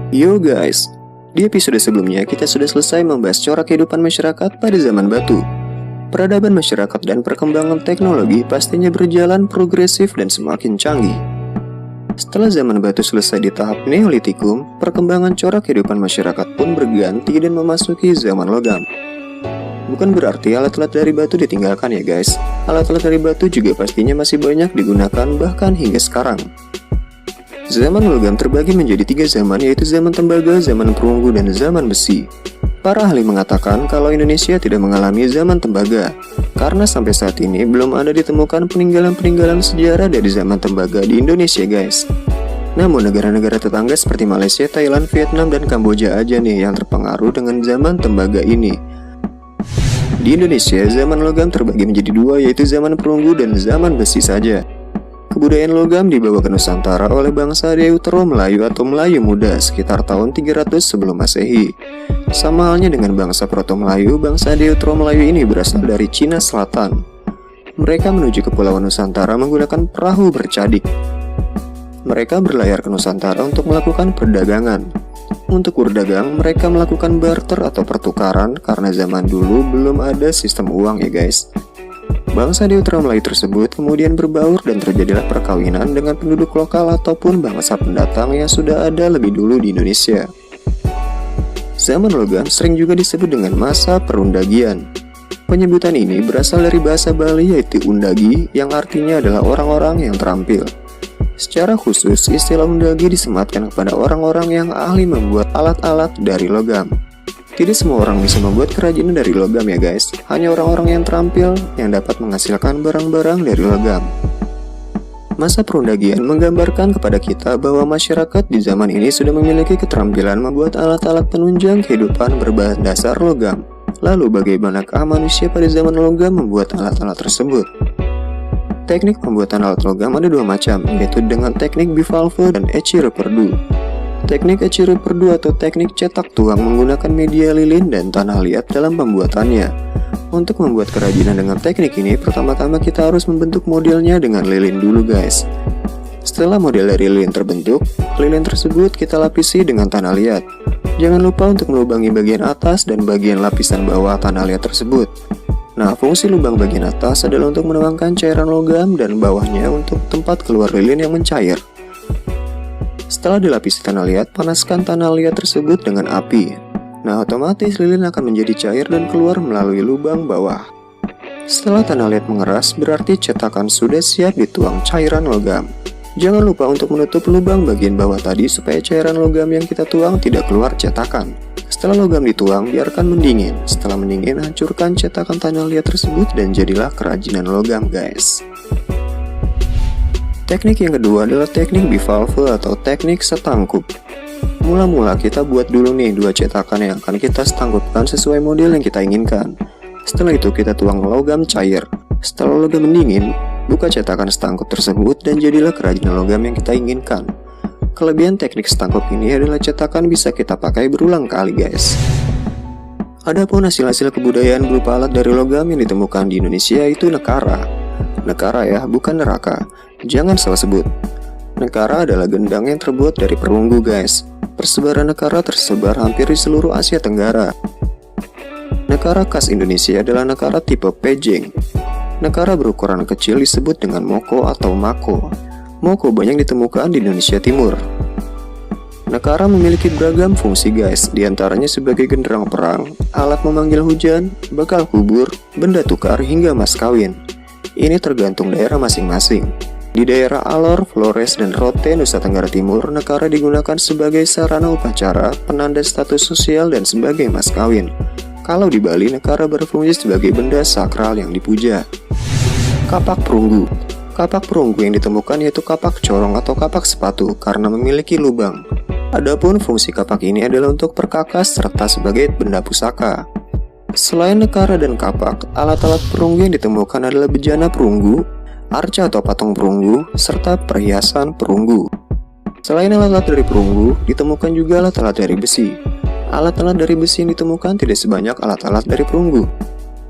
Yo guys, di episode sebelumnya kita sudah selesai membahas corak kehidupan masyarakat pada zaman batu. Peradaban masyarakat dan perkembangan teknologi pastinya berjalan progresif dan semakin canggih. Setelah zaman batu selesai di tahap Neolitikum, perkembangan corak kehidupan masyarakat pun berganti dan memasuki zaman logam. Bukan berarti alat-alat dari batu ditinggalkan ya guys. Alat-alat dari batu juga pastinya masih banyak digunakan bahkan hingga sekarang. Zaman logam terbagi menjadi 3 zaman, yaitu zaman tembaga, zaman perunggu, dan zaman besi. Para ahli mengatakan kalau Indonesia tidak mengalami zaman tembaga, karena sampai saat ini belum ada ditemukan peninggalan-peninggalan sejarah dari zaman tembaga di Indonesia guys. Namun negara-negara tetangga seperti Malaysia, Thailand, Vietnam, dan Kamboja aja nih yang terpengaruh dengan zaman tembaga ini. Di Indonesia, zaman logam terbagi menjadi 2, yaitu zaman perunggu dan zaman besi saja. Kebudayaan logam dibawa ke Nusantara oleh bangsa Deutero Melayu atau Melayu Muda sekitar tahun 300 sebelum Masehi. Sama halnya dengan bangsa Proto Melayu, bangsa Deutero Melayu ini berasal dari Cina Selatan. Mereka menuju ke Pulau Nusantara menggunakan perahu bercadik. Mereka berlayar ke Nusantara untuk melakukan perdagangan. Untuk berdagang, mereka melakukan barter atau pertukaran karena zaman dulu belum ada sistem uang ya guys. Bangsa Deutero Melayu tersebut kemudian berbaur dan terjadilah perkawinan dengan penduduk lokal ataupun bangsa pendatang yang sudah ada lebih dulu di Indonesia. Zaman logam sering juga disebut dengan masa perundagian. Penyebutan ini berasal dari bahasa Bali yaitu undagi yang artinya adalah orang-orang yang terampil. Secara khusus, istilah undagi disematkan kepada orang-orang yang ahli membuat alat-alat dari logam. Tidak semua orang bisa membuat kerajinan dari logam ya guys. Hanya orang-orang yang terampil yang dapat menghasilkan barang-barang dari logam. Masa perundagian menggambarkan kepada kita bahwa masyarakat di zaman ini sudah memiliki keterampilan membuat alat-alat penunjang kehidupan berbahan dasar logam. Lalu bagaimanakah manusia pada zaman logam membuat alat-alat tersebut? Teknik pembuatan alat logam ada 2 macam, yaitu dengan teknik bivalve dan ecce reperdu. Teknik ecce reperdu atau teknik cetak tuang menggunakan media lilin dan tanah liat dalam pembuatannya. Untuk membuat kerajinan dengan teknik ini, pertama-tama kita harus membentuk modelnya dengan lilin dulu guys. Setelah model dari lilin terbentuk, lilin tersebut kita lapisi dengan tanah liat. Jangan lupa untuk melubangi bagian atas dan bagian lapisan bawah tanah liat tersebut. Nah, fungsi lubang bagian atas adalah untuk menuangkan cairan logam dan bawahnya untuk tempat keluar lilin yang mencair. Setelah dilapisi tanah liat, panaskan tanah liat tersebut dengan api. Nah, otomatis lilin akan menjadi cair dan keluar melalui lubang bawah. Setelah tanah liat mengeras, berarti cetakan sudah siap dituang cairan logam. Jangan lupa untuk menutup lubang bagian bawah tadi supaya cairan logam yang kita tuang tidak keluar cetakan. Setelah logam dituang, biarkan mendingin. Setelah mendingin, hancurkan cetakan tanah liat tersebut dan jadilah kerajinan logam guys. Teknik yang kedua adalah teknik bivalve atau teknik setangkup. Mula-mula kita buat dulu nih 2 cetakan yang akan kita setangkupkan sesuai model yang kita inginkan. Setelah itu kita tuang logam cair. Setelah logam mendingin, buka cetakan setangkup tersebut dan jadilah kerajinan logam yang kita inginkan. Kelebihan teknik setangkup ini adalah cetakan bisa kita pakai berulang kali guys. Adapun hasil-hasil kebudayaan berupa alat dari logam yang ditemukan di Indonesia itu nekara. Nekara ya, bukan neraka. Jangan salah sebut. Nekara adalah gendang yang terbuat dari perunggu guys. Persebaran nekara tersebar hampir di seluruh Asia Tenggara. Nekara khas Indonesia adalah nekara tipe pejeng. Nekara berukuran kecil disebut dengan moko atau mako. Moko banyak ditemukan di Indonesia Timur. Nekara memiliki beragam fungsi guys, diantaranya sebagai genderang perang, alat memanggil hujan, bekal kubur, benda tukar, hingga mas kawin. Ini tergantung daerah masing-masing. Di daerah Alor, Flores, dan Rote, Nusa Tenggara Timur, nekara digunakan sebagai sarana upacara, penanda status sosial, dan sebagai mas kawin. Kalau di Bali, nekara berfungsi sebagai benda sakral yang dipuja. Kapak perunggu. Kapak perunggu yang ditemukan yaitu kapak corong atau kapak sepatu karena memiliki lubang. Adapun fungsi kapak ini adalah untuk perkakas serta sebagai benda pusaka. Selain nekara dan kapak, alat-alat perunggu yang ditemukan adalah bejana perunggu, arca atau patung perunggu, serta perhiasan perunggu. Selain alat-alat dari perunggu, ditemukan juga alat-alat dari besi. Alat-alat dari besi yang ditemukan tidak sebanyak alat-alat dari perunggu.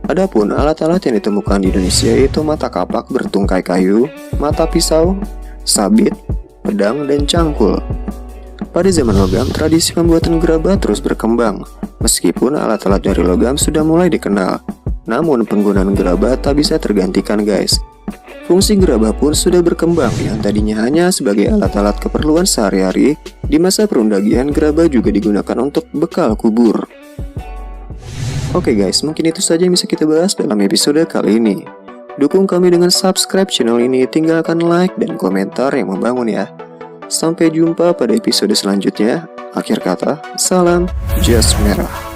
Adapun alat-alat yang ditemukan di Indonesia yaitu mata kapak bertungkai kayu, mata pisau, sabit, pedang, dan cangkul. Pada zaman logam, tradisi pembuatan gerabah terus berkembang. Meskipun alat-alat dari logam sudah mulai dikenal, namun penggunaan gerabah tak bisa tergantikan guys. Fungsi gerabah pun sudah berkembang yang tadinya hanya sebagai alat-alat keperluan sehari-hari. Di masa perundagian, gerabah juga digunakan untuk bekal kubur. Oke guys, mungkin itu saja yang bisa kita bahas dalam episode kali ini. Dukung kami dengan subscribe channel ini, tinggalkan like dan komentar yang membangun ya. Sampai jumpa pada episode selanjutnya. Akhir kata, salam Jas Merah.